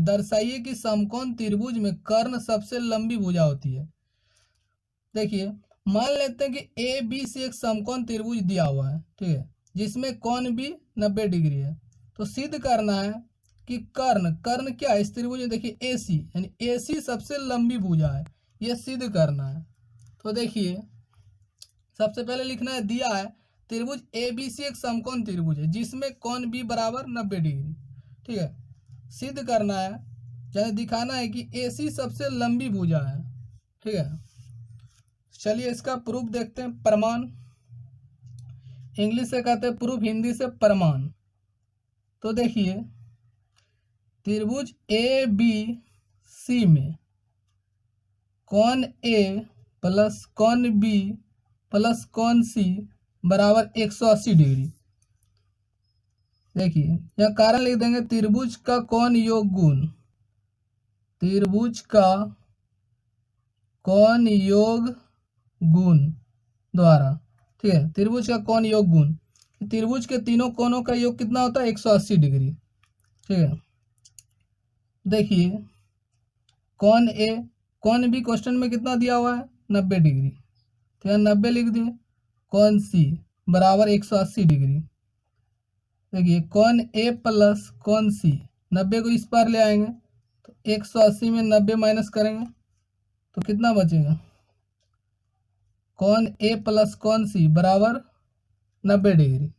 दर्शाइए कि समकोण त्रिभुज में कर्ण सबसे लंबी भुजा होती है। देखिए मान लेते हैं कि ए बी से एक समकोण त्रिभुज दिया हुआ है, ठीक है, जिसमें कोण भी 90 डिग्री है। तो सिद्ध करना है कि कर्ण कर्ण क्या है इस त्रिभुज में, देखिए ए सी, यानी ए सी सबसे लंबी भुजा है, यह सिद्ध करना है। तो देखिए सबसे पहले लिखना है, दिया है त्रिभुज ए बी सी एक समकोण त्रिभुज है जिसमें कोण बी बराबर 90 डिग्री, ठीक है। सिद्ध करना है, चाहे दिखाना है कि ए सी सबसे लंबी भुजा है, ठीक है। चलिए इसका प्रूफ देखते हैं, प्रमाण। इंग्लिश से कहते हैं प्रूफ, हिंदी से प्रमाण। तो देखिए त्रिभुज ए बी सी में कोण ए प्लस कोण बी प्लस कोण सी बराबर 180 डिग्री। देखिए यह कारण लिख देंगे, त्रिभुज का कोण योग गुण, त्रिभुज का कोण योग गुण द्वारा, ठीक है। त्रिभुज का कोण योग गुण, त्रिभुज के तीनों कोणों का योग कितना होता है 180 डिग्री, ठीक है। देखिए कोण ए, कोण बी क्वेश्चन में कितना दिया हुआ है 90 डिग्री, तो यहाँ 90 लिख दिए। कोण सी बराबर 180 डिग्री। देखिए कोण ए प्लस कोण सी, 90 को इस पार ले आएंगे तो 180 में 90 माइनस करेंगे तो कितना बचेगा, कोण ए प्लस कोण सी बराबर 90 डिग्री।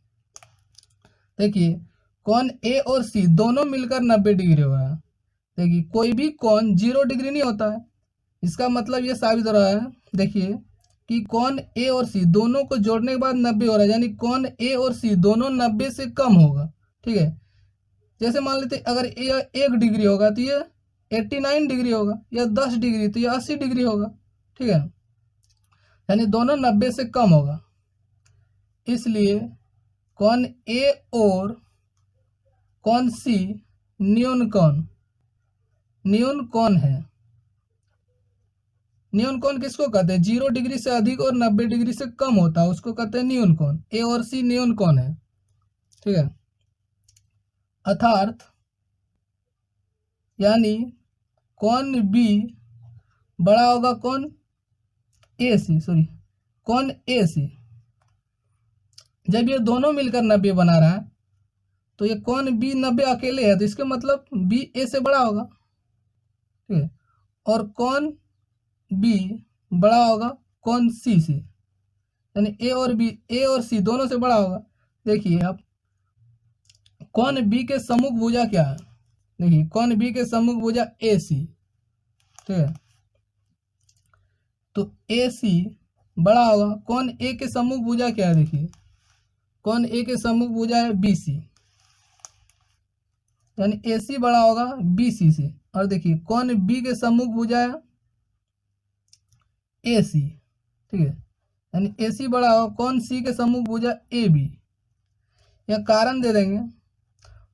देखिए कोण ए और सी दोनों मिलकर 90 डिग्री हो रहा है। देखिए कोई भी कोण 0 डिग्री नहीं होता है, इसका मतलब ये साबित हो रहा है, देखिए कि कोण ए और सी दोनों को जोड़ने के बाद 90 हो रहा है, यानी कोण ए और सी दोनों 90 से कम होगा, ठीक है। जैसे मान लेते अगर ये 1 डिग्री होगा तो ये 89 डिग्री होगा, या 10 डिग्री तो ये 80 डिग्री होगा, ठीक है, यानी दोनों 90 से कम होगा। इसलिए कोण ए और कोण सी न्यून कोण है। न्यून कोण किसको कहते हैं, 0 डिग्री से अधिक और 90 डिग्री से कम होता है उसको कहते हैं न्यून कोण। ए और सी न्यून कोण है, ठीक है। अर्थात यानी कोण बी बड़ा होगा कोण ए सी, कोण ए सी। जब ये दोनों मिलकर 90 बना रहा है तो ये कोण बी 90 अकेले है, तो इसका मतलब बी ए से बड़ा होगा, ठीक है। और कोण बी बड़ा होगा कोण सी से, यानी ए और सी दोनों से बड़ा होगा। देखिए अब कोण बी के सम्मुख भुजा क्या है, देखिए कोण बी के सम्मुख भुजा ए सी, ठीक है, तो ए सी बड़ा होगा। कोण ए के सम्मुख भुजा क्या है, देखिए कोण ए के सम्मुख भुजा है बी सी, यानी ए सी बड़ा होगा बी सी से। और देखिए कोण बी के सम्मुख भुजा है ए सी, ठीक है, यानी ए सी बड़ा होगा कोण सी के सम्मुख भुजा ए बी। यह कारण दे देंगे,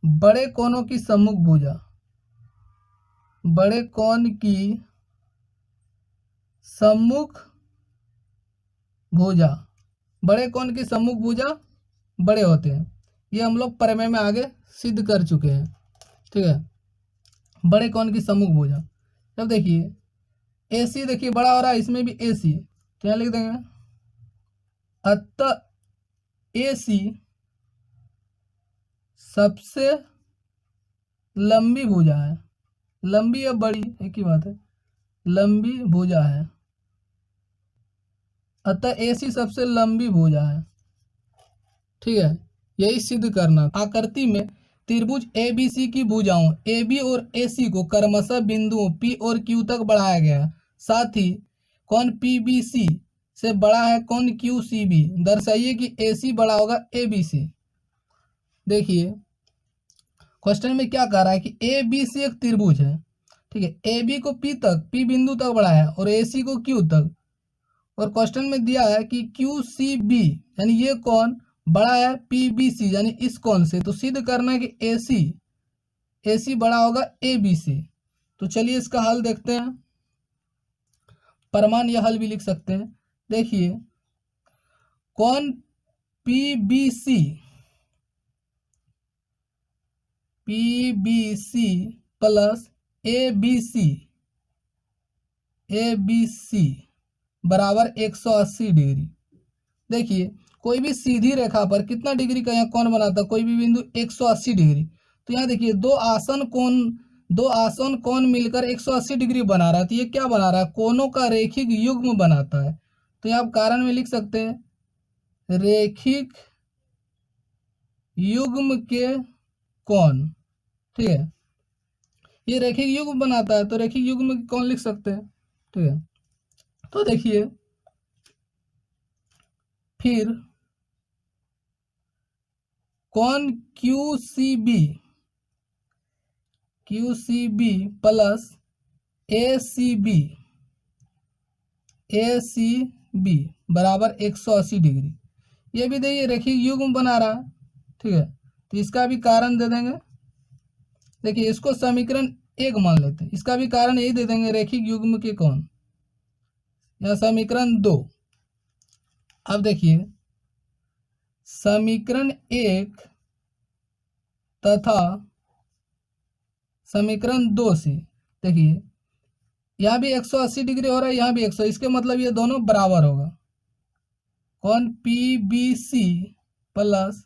बड़े कोणों की सम्मुख भुजा, बड़े कोण की सम्मुख भुजा, बड़े कोण की सम्मुख भुजा बड़े होते हैं। ये हम लोग प्रमेय में आगे सिद्ध कर चुके हैं, ठीक है। बड़े कोण की सम्मुख भुजा, अब देखिए ए सी देखिए बड़ा हो रहा है, इसमें भी ए सी, क्या लिख देंगे, अतः ए सी सबसे लंबी भुजा है, लंबी या बड़ी एक ही बात है, लंबी भुजा है, अतः ए सी सबसे लंबी भुजा है, ठीक है। यही सिद्ध करना। आकृति में त्रिभुज ए बी सी की भुजाओं ए बी और ए सी को क्रमशः बिंदुओं पी और क्यू तक बढ़ाया गया है। साथ ही कोण पी बी सी से बड़ा है कोण क्यू सी बी। दर्शाइए कि ए सी बड़ा होगा ए बी सी। देखिए क्वेश्चन में क्या कह रहा है कि ए बी सी एक त्रिभुज है, ठीक है, ए बी को पी तक, पी बिंदु तक बढ़ाया है और ए सी को क्यू तक। और क्वेश्चन में दिया है कि क्यू सी बी यानी ये कोण बड़ा है पी बी सी यानी इस कोण से। तो सिद्ध करना है कि ए सी बड़ा होगा ए बी सी। तो चलिए इसका हल देखते हैं, प्रमाण या हल भी लिख सकते हैं। देखिए कोण P B C plus A B C बराबर 180 डिग्री। देखिए कोई भी सीधी रेखा पर कितना डिग्री का यहाँ कोण बनाता है, कोई भी बिंदु 180 डिग्री। तो यहाँ देखिए दो आसन कोण मिलकर 180 डिग्री बना रहा है। तो ये क्या बना रहा है, कोणों का रेखिक युग्म बनाता है। तो यहाँ आप कारण में लिख सकते हैं रेखिक युग्म के कोण, ठीक है। ये रेखिक युग्म बनाता है तो रेखिक युग्म के कोण लिख सकते हैं, ठीक है। तो देखिए फिर कोण QCB प्लस ACB बराबर 180 डिग्री। ये भी देखिए रेखिक युग्म बना रहा है, ठीक है। तो इसका भी कारण दे देंगे। देखिए इसको समीकरण 1 मान लेते हैं, इसका भी कारण यही दे देंगे रेखिक युग्म के कोण, या समीकरण 2। अब देखिए समीकरण 1 तथा समीकरण 2 से देखिए यहाँ भी 180 डिग्री हो रहा है, यहाँ भी 100, इसके मतलब ये दोनों बराबर होगा। कौन PBC प्लस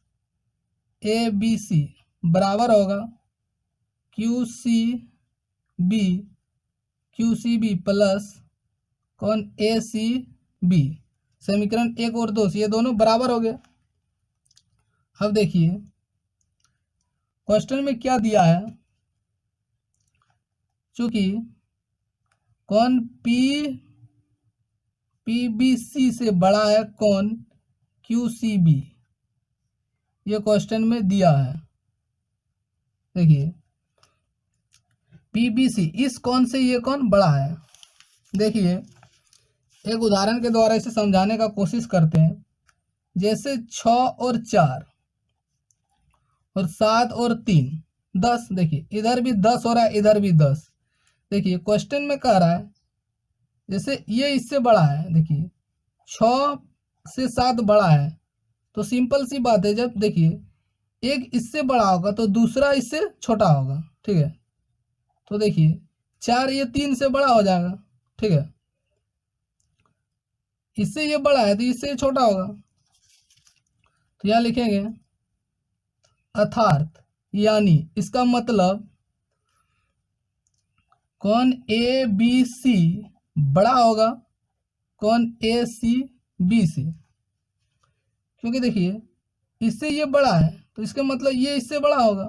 ABC बराबर होगा QCB प्लस कौन ACB। समीकरण 1 और 2 से ये दोनों बराबर हो गए। अब देखिए क्वेश्चन में क्या दिया है, चूंकि कौन PBC से बड़ा है कौन QCB, ये क्वेश्चन में दिया है। देखिए PBC इस कौन से ये कौन बड़ा है। देखिए एक उदाहरण के द्वारा इसे समझाने का कोशिश करते हैं। जैसे 6 और 4 और 7 और 3 10, देखिए इधर भी 10 हो रहा है, इधर भी 10। देखिए क्वेश्चन में कह रहा है जैसे ये इससे बड़ा है, देखिए 6 से 7 बड़ा है, तो सिंपल सी बात है, जब देखिए एक इससे बड़ा होगा तो दूसरा इससे छोटा होगा, ठीक है। तो देखिए 4 ये 3 से बड़ा हो जाएगा, ठीक है। इससे ये बड़ा है तो इससे ये छोटा होगा। तो यहाँ लिखेंगे अर्थात, यानी इसका मतलब कौन ABC बड़ा होगा कौन ACB से, क्योंकि देखिए इससे ये बड़ा है तो इसका मतलब ये इससे बड़ा होगा,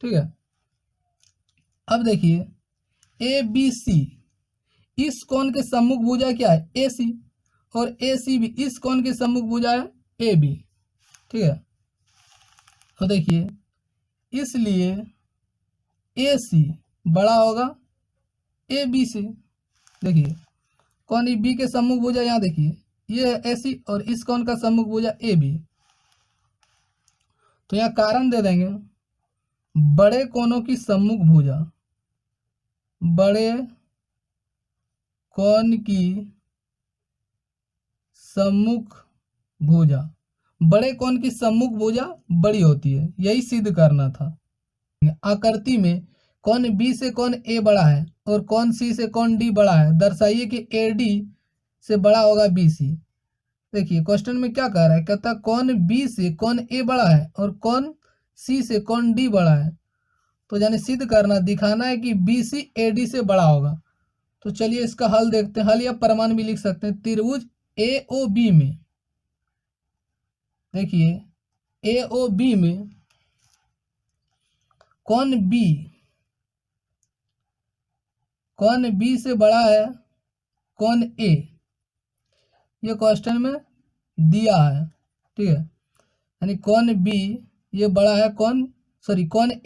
ठीक है। अब देखिए ABC इस कोण के सम्मुख भुजा क्या है AC, और ACB इस कोण के सम्मुख भुजा है AB, ठीक है। तो देखिए इसलिए AC बड़ा होगा AB से। देखिए कौन B के सम्मुख भुजा, यहाँ देखिए ये है AC और इस कोण का सम्मुख भुजा AB। तो यहाँ कारण दे देंगे बड़े कोणों की सम्मुख भुजा, बड़े कोण की सम्मुख भुजा, बड़े कोण की सम्मुख भुजा बड़ी होती है, यही सिद्ध करना था। आकृति में कौन B से कौन A बड़ा है और कौन C से कौन D बड़ा है, दर्शाइए कि AD से बड़ा होगा BC। देखिए क्वेश्चन में क्या कह रहा है, कहता कौन B से कौन A बड़ा है और कौन C से कौन D बड़ा है। तो यानी सिद्ध करना, दिखाना है कि BC AD से बड़ा होगा। तो चलिए इसका हल देखते हैं। हल या प्रमाण भी लिख सकते हैं। त्रिभुज AOB में, देखिए AOB में कौन B से बड़ा है कौन A, ये क्वेश्चन में दिया है, ठीक है। यानी कौन B ये बड़ा है कौन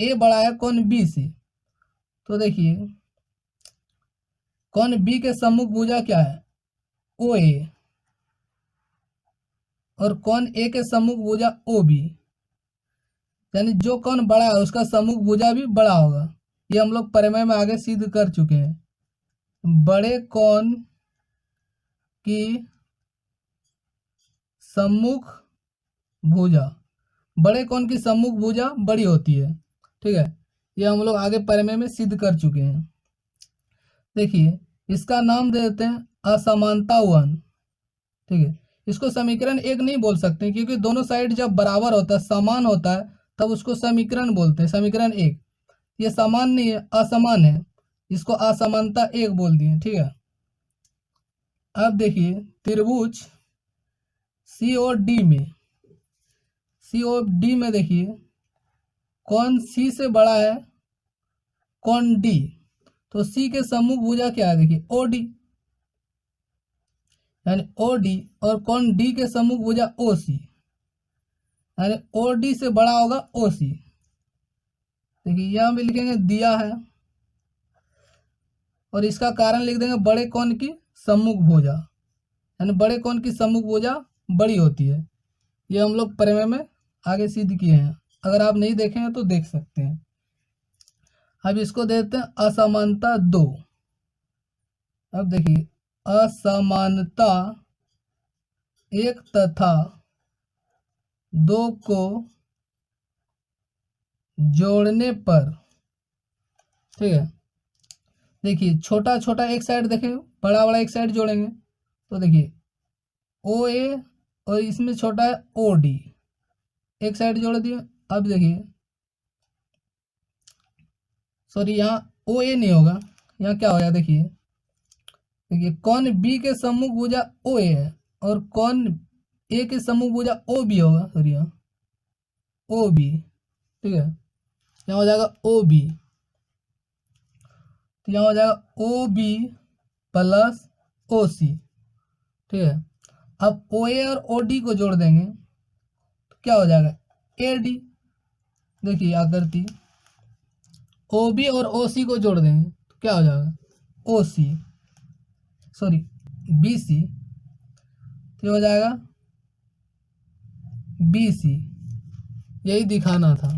A बड़ा है कौन B से। तो देखिए कौन B के सम्मुख भुजा क्या है OA, और कौन A के सम्मुख भुजा OB, यानी जो कौन बड़ा है उसका सम्मुख भुजा भी बड़ा होगा। ये हम लोग प्रमेय में आगे सिद्ध कर चुके हैं। बड़े कौन की सम्मुख भुजा, बड़े कौन की सम्मुख भुजा बड़ी होती है, ठीक है। ये हम लोग आगे प्रमेय में सिद्ध कर चुके हैं। देखिए इसका नाम दे देते हैं असमानता 1। ठीक है, इसको समीकरण 1 नहीं बोल सकते क्योंकि दोनों साइड जब बराबर होता है, समान होता है, तब उसको समीकरण बोलते हैं, समीकरण 1। ये समान नहीं है, असमान है, इसको असमानता 1 बोल दिए। ठीक है, अब देखिए त्रिभुज सी और डी में, सी और डी में देखिए कौन सी से बड़ा है, कौन डी, तो सी के सम्मुख भुजा क्या है, देखिए ओ डी, यानी ओ डी, और कौन डी के सम्मुख भुजा ओ सी, यानी ओ डी से बड़ा होगा ओ सी। देखिए यहाँ भी लिखेंगे दिया है, और इसका कारण लिख देंगे बड़े कोण की सम्मुख भुजा, यानी बड़े कोण की सम्मुख भुजा बड़ी होती है। ये हम लोग प्रमेय में आगे सिद्ध किए हैं, अगर आप नहीं देखे हैं तो देख सकते हैं। अब इसको देते हैं असमानता 2। अब देखिए असमानता 1 तथा 2 को जोड़ने पर, ठीक है, देखिए छोटा छोटा एक साइड देखें, बड़ा बड़ा एक साइड जोड़ेंगे, तो देखिए ओ ए और इसमें छोटा है ओ डी, एक साइड जोड़ दिए। अब देखिए सॉरी यहाँ ओ ए नहीं होगा, यहाँ क्या हो जाएगा, देखिए देखिए कौन बी के सम्मुख भुजा ओ ए है, और कौन ए के सम्मुख भुजा ओ बी होगा, सॉरी यहाँ ओ बी। ठीक है, यहाँ हो जाएगा ओ बी, तो यहाँ हो जाएगा ओ बी प्लस ओ सी। ठीक है, अब ओ ए और ओ डी को जोड़ देंगे तो क्या हो जाएगा, ए डी। देखिए आकृति ओ बी और ओ सी को जोड़ देंगे तो क्या हो जाएगा, ओ सी, सॉरी बी सी, तो हो जाएगा बी सी। यही दिखाना था।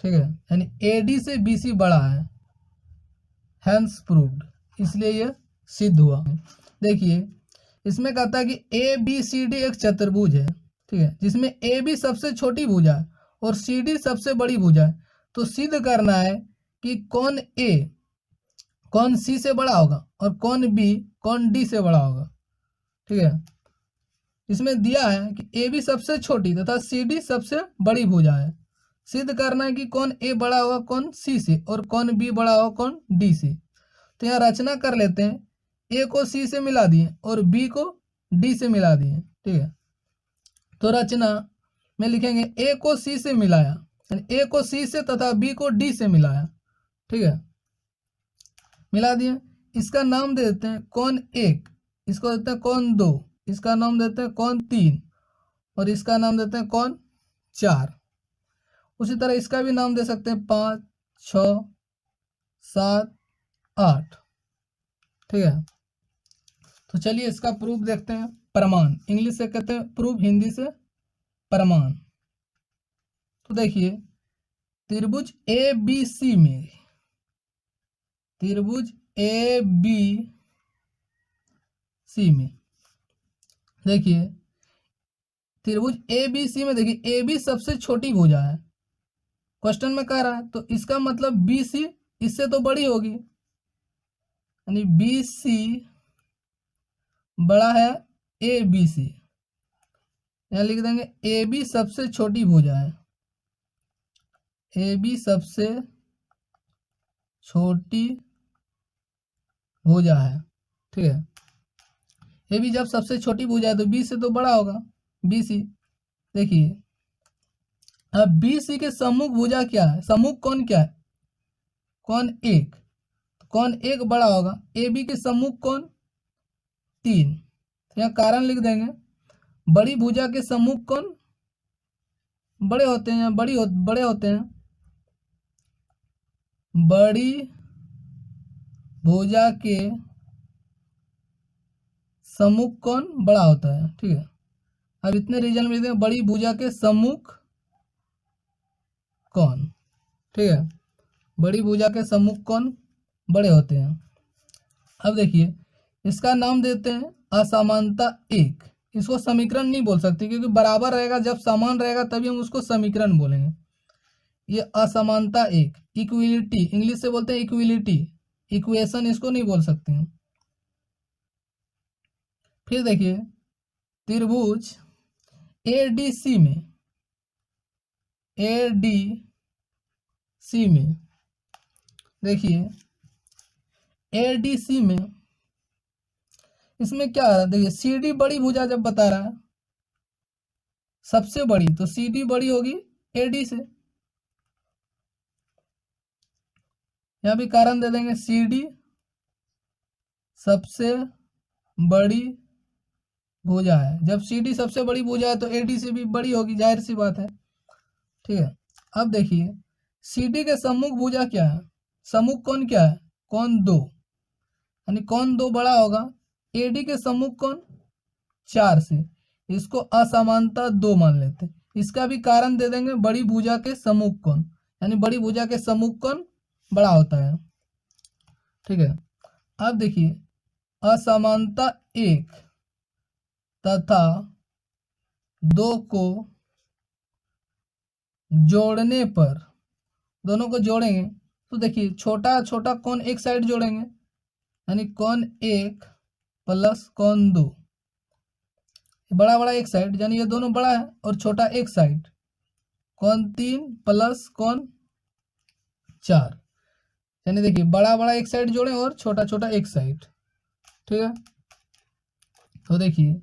ठीक है, यानी ए डी से बी सी बड़ा है, हैंस प्रूव्ड, इसलिए यह सिद्ध हुआ। देखिए इसमें कहता है कि ए बी सी डी एक चतुर्भुज है, ठीक है, जिसमें ए बी सबसे छोटी भुजा है और सी डी सबसे बड़ी भुजा है। तो सिद्ध करना है कि कौन ए कौन सी से बड़ा होगा और कौन बी कौन डी से बड़ा होगा। ठीक है, इसमें दिया है कि ए बी सबसे छोटी तथा सी डी सबसे बड़ी भुजा है। सिद्ध करना है कि कौन ए बड़ा होगा कौन सी से, और कौन बी बड़ा होगा कौन डी से। तो यहाँ रचना कर लेते हैं, ए को सी से मिला दिए और बी को डी से मिला दिए। ठीक है, तो रचना में लिखेंगे ए को सी से मिलाया, ए को सी से तथा बी को डी से मिलाया। ठीक है, मिला दिए। इसका नाम दे देते हैं कौन 1, इसको देते हैं कौन 2, इसका नाम देते हैं कौन 3, और इसका नाम देते हैं कौन 4। उसी तरह इसका भी नाम दे सकते हैं 5, 6, 7, 8। ठीक है, तो चलिए इसका प्रूफ देखते हैं। प्रमाण इंग्लिश से कहते हैं प्रूफ, हिंदी से प्रमाण। तो देखिए त्रिभुज ए बी सी में, त्रिभुज ए बी सी में देखिए त्रिभुज ए बी सी में देखिए ए बी सबसे छोटी भुजा है, क्वेश्चन में कह रहा है, तो इसका मतलब बी सी इससे तो बड़ी होगी, यानी बी सी बड़ा है ए बी सी। यहाँ लिख देंगे ए बी सबसे छोटी भुजा है, ए बी सबसे छोटी भुजा है। ठीक है, ए बी जब सबसे छोटी भुजा है तो बी से तो बड़ा होगा, बी सी। देखिए अब बी सी के सम्मुख भुजा क्या है, सम्मुख कौन क्या है, कौन 1, तो कौन 1 बड़ा होगा, ए बी के सम्मुख कौन 3। तो यहाँ कारण लिख देंगे, बड़ी भुजा के सम्मुख कौन बड़े होते हैं, बड़े होते हैं, बड़ी भुजा के सम्मुख कौन बड़ा होता है। ठीक है, अब इतने रीजन में लिख देंगे बड़ी भुजा के सम्मुख कौन। ठीक है, बड़ी भुजा के सम्मुख कौन बड़े होते हैं। अब देखिए इसका नाम देते हैं असमानता 1। इसको समीकरण नहीं बोल सकते क्योंकि बराबर रहेगा, जब समान रहेगा तभी हम उसको समीकरण बोलेंगे। ये असमानता 1, इक्विलिटी इंग्लिश से बोलते हैं इक्विलिटी, इक्वेशन इसको नहीं बोल सकते हैं। फिर देखिए त्रिभुज एडीसी में, एडीसी में देखिए एडीसी में इसमें क्या है, देखिए सीडी बड़ी भुजा जब बता रहा है सबसे बड़ी, तो सीडी बड़ी होगी एडी से। यहां भी कारण दे देंगे, सीडी सबसे बड़ी भुजा है। जब सीडी सबसे बड़ी भुजा है तो एडी से भी बड़ी होगी, जाहिर सी बात है। ठीक है, अब देखिए सीडी के सम्मुख भुजा क्या है, सम्मुख कोण क्या है, कोण 2, यानी कोण 2 बड़ा होगा। एडी के सम्मुख कोण 4 से, इसको असमानता 2 मान लेते हैं। इसका भी कारण दे देंगे, बड़ी भुजा के सम्मुख कोण, यानी बड़ी भुजा के सम्मुख कोण बड़ा होता है। ठीक है, अब देखिए असमानता 1 तथा 2 को जोड़ने पर, दोनों को जोड़ेंगे तो देखिए छोटा छोटा कोण एक साइड जोड़ेंगे, यानी कोण 1 प्लस कोण 2, बड़ा बड़ा एक साइड, यानी ये दोनों बड़ा है और छोटा एक साइड, कोण 3 प्लस कोण 4, यानी देखिए बड़ा बड़ा एक साइड जोड़े और छोटा छोटा एक साइड। ठीक है, तो देखिए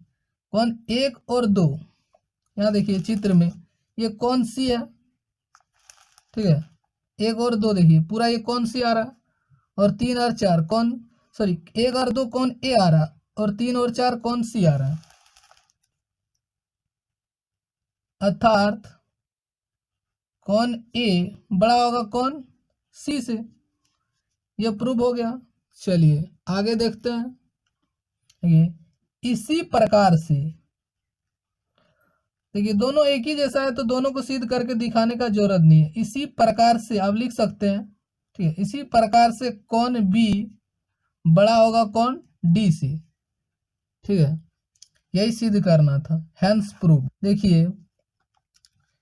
कोण 1 और 2, यहाँ देखिए चित्र में ये कोण सी है। ठीक है, 1 और 2 देखिए पूरा ये कोण सी आ रहा है, और 3 और 4 कोण, सॉरी 1 और 2 कोण ए आ रहा, और 3 और 4 कोण सी आ रहा है। अर्थात कोण ए बड़ा होगा कोण सी से, यह प्रूव हो गया। चलिए आगे देखते हैं। देखिए इसी प्रकार से, देखिए दोनों एक ही जैसा है तो दोनों को सिद्ध करके दिखाने का जरूरत नहीं है। इसी प्रकार से आप लिख सकते हैं। ठीक है, इसी प्रकार से कोण बी बड़ा होगा कोण डी से। ठीक है, यही सिद्ध करना था, हेंस प्रूव। देखिए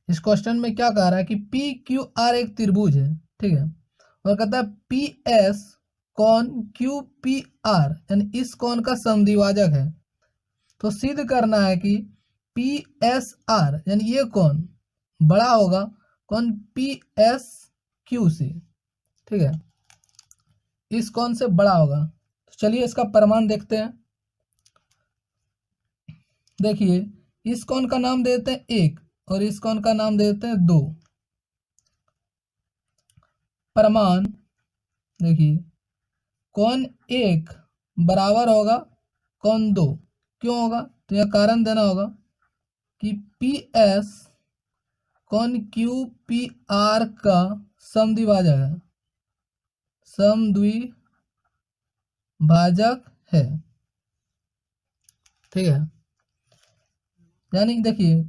इस क्वेश्चन में क्या कह रहा है कि पी क्यू आर एक त्रिभुज है। ठीक है, और कहता है पी एस कोण क्यू पी आर, यानी इस कोण का समद्विभाजक है। तो सिद्ध करना है कि पी एस आर, यानी ये कोण बड़ा होगा कोण पी एस क्यू से। ठीक है, इस कोण से बड़ा होगा। तो चलिए इसका प्रमाण देखते हैं। देखिए इस कोण का नाम देते हैं 1 और इस कोण का नाम देते हैं 2। प्रमाण देखिए कोण 1 बराबर होगा कोण 2, क्यों होगा, तो यह कारण देना होगा कि पी एस कोण क्यू पी आर का समद्विभाजक है, समद्विभाजक है। ठीक है, यानी देखिए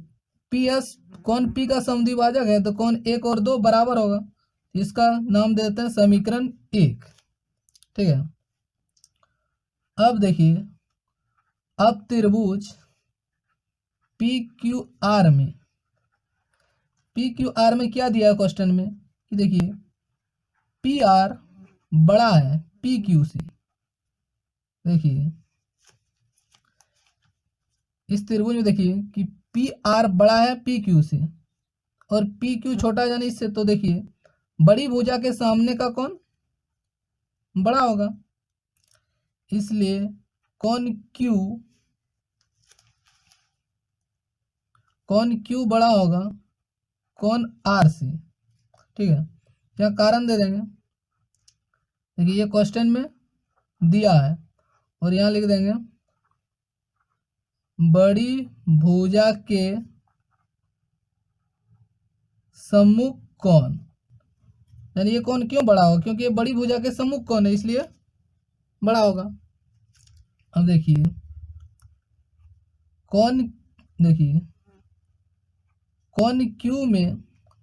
पी एस कोण पी का समद्विभाजक है तो कोण 1 और 2 बराबर होगा, इसका नाम देते हैं समीकरण 1। ठीक है, अब देखिए अब त्रिभुज पी क्यू आर में, पी क्यू आर में क्या दिया है क्वेश्चन में कि देखिए पी आर बड़ा है पी क्यू से। देखिए इस त्रिभुज में देखिए कि पी आर बड़ा है पी क्यू से और पी क्यू छोटा है, यानी इससे, तो देखिए बड़ी भुजा के सामने का कोण बड़ा होगा, इसलिए कोण क्यू बड़ा होगा कोण आर से। ठीक है, क्या कारण दे देंगे, देखिए ये क्वेश्चन में दिया है और यहाँ लिख देंगे बड़ी भुजा के सम्मुख कोण, यानी ये कोण क्यों बड़ा होगा, क्योंकि ये बड़ी भुजा के सम्मुख कोण है इसलिए बड़ा होगा। अब देखिए कोण, देखिए कोण क्यू में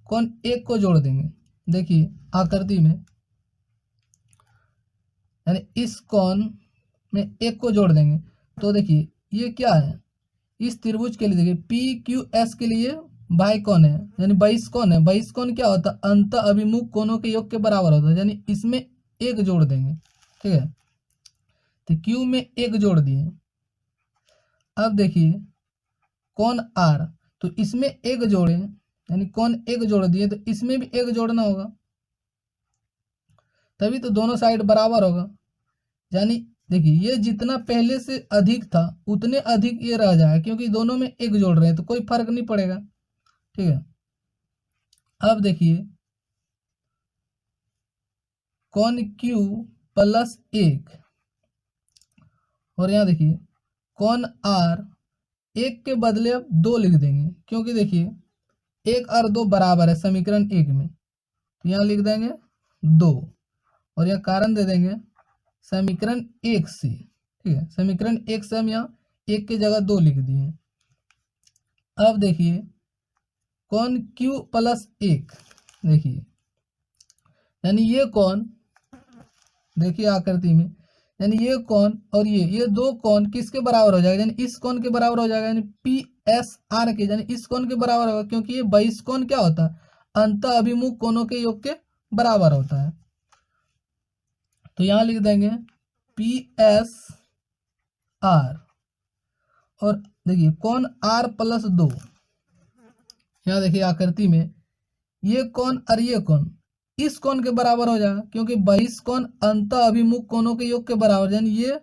कोण 1 को जोड़ देंगे, देखिए आकृति में, यानी इस कोण में 1 को जोड़ देंगे तो देखिए ये क्या है, इस त्रिभुज के लिए देखिए पी क्यू एस के लिए बाह्य कोण है, यानी बहिष्ठ कोण है। बहिष्ठ कोण क्या होता है, अंत अभिमुख कोणों के योग के बराबर होता है, यानी इसमें 1 जोड़ देंगे ठीक है, तो क्यू में एक जोड़ दिए। अब देखिए कौन आर, तो इसमें एक जोड़े यानी कौन एक जोड़ दिए, तो इसमें भी एक जोड़ना होगा, तभी तो दोनों साइड बराबर होगा। यानी देखिए ये जितना पहले से अधिक था उतने अधिक ये रह जाएगा, क्योंकि दोनों में एक जोड़ रहे हैं तो कोई फर्क नहीं पड़ेगा। ठीक है, अब देखिए कौन क्यू प्लस एक, और यहाँ देखिए कौन आर, एक के बदले अब दो लिख देंगे, क्योंकि देखिए एक और दो बराबर है समीकरण एक में, तो यहाँ लिख देंगे दो, और यहाँ कारण दे देंगे समीकरण एक से। ठीक है, समीकरण एक से हम यहाँ एक की जगह दो लिख दिए। अब देखिए कौन क्यू प्लस एक, देखिए यानी ये कौन, देखिए आकृति में, यानी ये कौन और ये दो कौन किसके बराबर हो जाएगा, यानी इस कौन के बराबर हो जाएगा, यानी पी एस आर के, यानी इस कौन के बराबर होगा, क्योंकि ये बहिष कौन क्या होता है, अंत अभिमुख कोणों के योग के बराबर होता है। तो यहां लिख देंगे पी एस आर, और देखिए कौन आर प्लस दो, यहाँ देखिए आकृति में ये कौन और ये कौन इस कोण के बराबर हो जाएगा, क्योंकि बहिष कोण अंत अभिमुख कोणों के योग के बराबर, यानी ये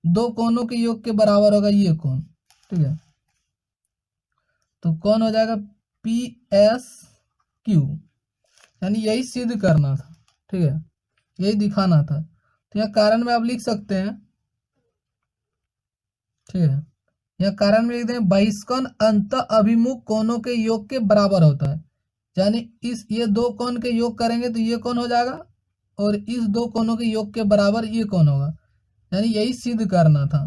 दो कोणों के योग के बराबर होगा ये कोण। ठीक है, तो कौन हो जाएगा पी एस क्यू, यानी यही सिद्ध करना था। ठीक है, यही दिखाना था, तो यहाँ कारण में आप लिख सकते हैं। ठीक है, यहाँ कारण में लिख दें बहिष्कोण अंत अभिमुख कोणों के योग के बराबर होता है, यानी इस ये दो कोण के योग करेंगे तो ये कोण हो जाएगा, और इस दो कोणों के योग के बराबर ये कोण होगा, यानी यही सिद्ध करना था।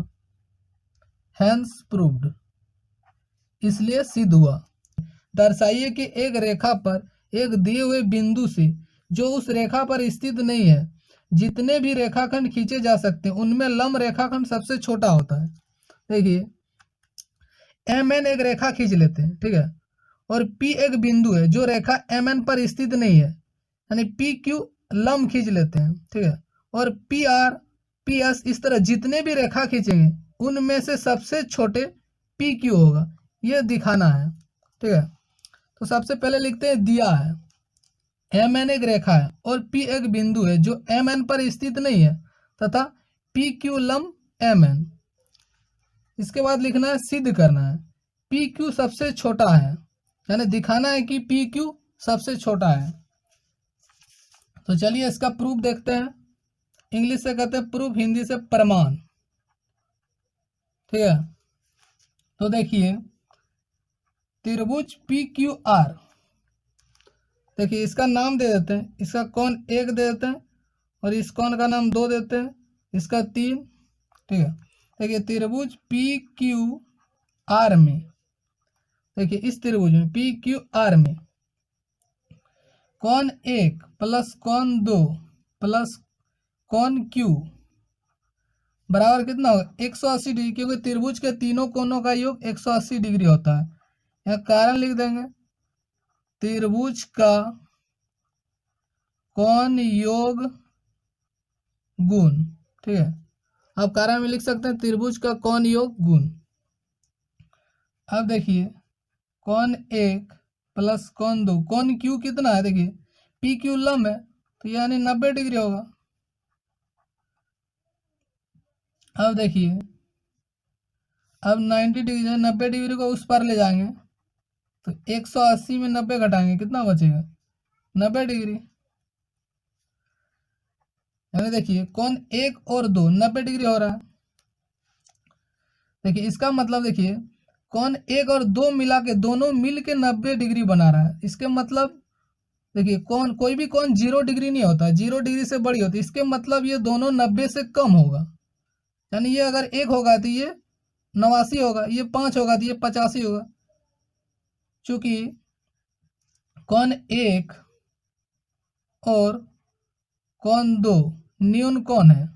हैंस प्रूव्ड, इसलिए सिद्ध हुआ। दर्शाइए कि एक रेखा पर एक दिए हुए बिंदु से जो उस रेखा पर स्थित नहीं है जितने भी रेखाखंड खींचे जा सकते हैं उनमें लंब रेखाखंड सबसे छोटा होता है। देखिए एम एन एक रेखा खींच लेते हैं, ठीक है, और पी एक बिंदु है जो रेखा एम एन पर स्थित नहीं है, यानी पी क्यू लंब खींच लेते हैं। ठीक है, और पी आर पी एस इस तरह जितने भी रेखा खींचेंगे उनमें से सबसे छोटे पी क्यू होगा, ये दिखाना है। ठीक है, तो सबसे पहले लिखते हैं दिया है एम एन एक रेखा है और पी एक बिंदु है जो एम एन पर स्थित नहीं है तथा पी क्यू लंब एम एन। इसके बाद लिखना है सिद्ध करना है पी क्यू सबसे छोटा है, यानी दिखाना है कि पी क्यू सबसे छोटा है। तो चलिए इसका प्रूफ देखते हैं। इंग्लिश से कहते हैं प्रूफ, हिंदी से प्रमाण। ठीक है, तो देखिए त्रिभुज पी क्यू आर, देखिए इसका नाम दे देते हैं, इसका कोण एक दे देते हैं और इस कोण का नाम दो देते हैं, इसका तीन। ठीक है, देखिए त्रिभुज पी क्यू आर में, देखिए इस त्रिभुज में पी क्यू आर में कोण एक प्लस कोण दो प्लस कोण क्यू बराबर कितना होगा 180 डिग्री, क्योंकि त्रिभुज के तीनों कोणों का योग 180 डिग्री होता है। यहाँ कारण लिख देंगे त्रिभुज का कोण योग गुण। ठीक है, आप कारण में लिख सकते हैं त्रिभुज का कोण योग गुण। अब देखिए कोण एक प्लस कोण दो, कोण क्यू कितना है, देखिए पी क्यू लंब है तो यानी 90 डिग्री होगा। अब देखिए अब 90 डिग्री 90 डिग्री को उस पर ले जाएंगे तो 180 में 90 घटाएंगे कितना बचेगा 90 डिग्री, यानी देखिए कोण एक और दो 90 डिग्री हो रहा है। देखिए इसका मतलब देखिए कोण एक और दो मिला के दोनों मिल के 90 डिग्री बना रहा है। इसके मतलब देखिए कौन कोई भी कोण 0 डिग्री नहीं होता, 0 डिग्री से बड़ी होती है, इसके मतलब ये दोनों 90 से कम होगा, यानी ये अगर एक होगा तो ये 89 होगा, ये 5 होगा तो ये 85 होगा। चूंकि कोण एक और कोण दो न्यून कोण है,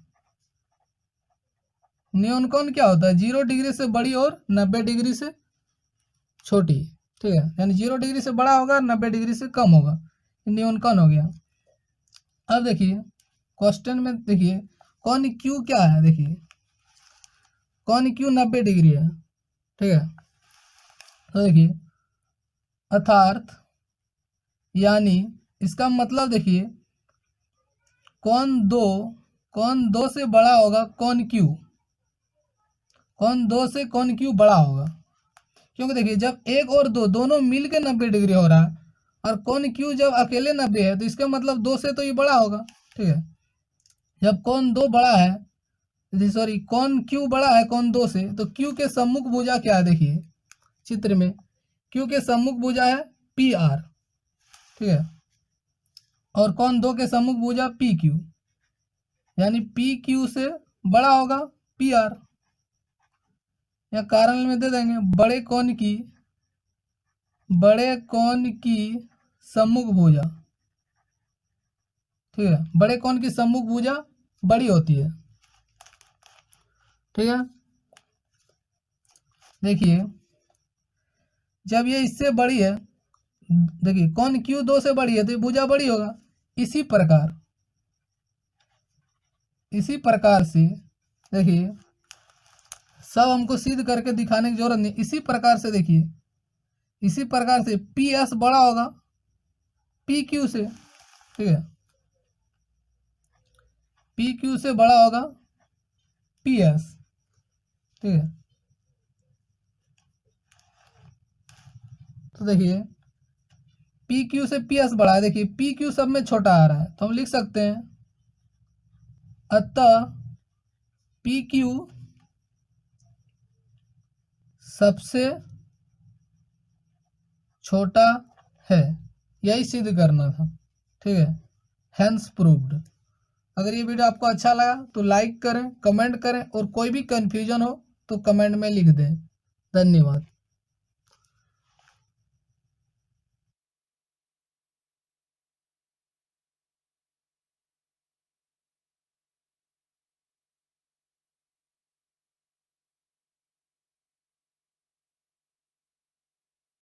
न्यून कोण क्या होता है 0 डिग्री से बड़ी और 90 डिग्री से छोटी। ठीक है, यानी 0 डिग्री से बड़ा होगा 90 डिग्री से कम होगा, न्यून कोण हो गया। अब देखिए क्वेश्चन में देखिए कौन क्यू क्या है, देखिए कौन क्यू 90 डिग्री है, ठीक है। तो देखिए अर्थात यानी इसका मतलब देखिए कौन दो से बड़ा होगा कौन क्यू, कौन दो से कौन क्यू बड़ा होगा, क्योंकि देखिए जब एक और दो दोनों मिल के 90 डिग्री हो रहा है और कौन क्यू जब अकेले 90 है तो इसका मतलब दो से तो ये बड़ा होगा, ठीक है। जब कौन दो बड़ा है, सॉरी कौन क्यू बड़ा है कौन दो से, तो क्यू के सम्मुख भुजा क्या है, देखिए चित्र में क्यू के सम्मुख भुजा है पी आर, ठीक है, और कौन दो के सम्मुख भुजा पी क्यू, यानी पी क्यू से बड़ा होगा पी आर। या कारण में दे देंगे बड़े कौन की सम्मुख भुजा, ठीक है, बड़े कौन की सम्मुख भुजा बड़ी होती है, ठीक है। देखिए जब ये इससे बड़ी है, देखिए कौन क्यू दो से बड़ी है तो ये भुजा बड़ी होगा। इसी प्रकार से देखिए सब हमको सिद्ध करके दिखाने की जरूरत नहीं, इसी प्रकार से देखिए इसी प्रकार से पी एस बड़ा होगा पी क्यू से, ठीक है, पी क्यू से बड़ा होगा पी एस, ठीक है। तो देखिए पी क्यू से पी एस बड़ा है, देखिए पी क्यू सब में छोटा आ रहा है तो हम लिख सकते हैं अतः पी क्यू सबसे छोटा है, यही सिद्ध करना था, ठीक है। Hence proved. अगर ये वीडियो आपको अच्छा लगा तो लाइक करें, कमेंट करें और कोई भी कंफ्यूजन हो तो कमेंट में लिख दें। धन्यवाद।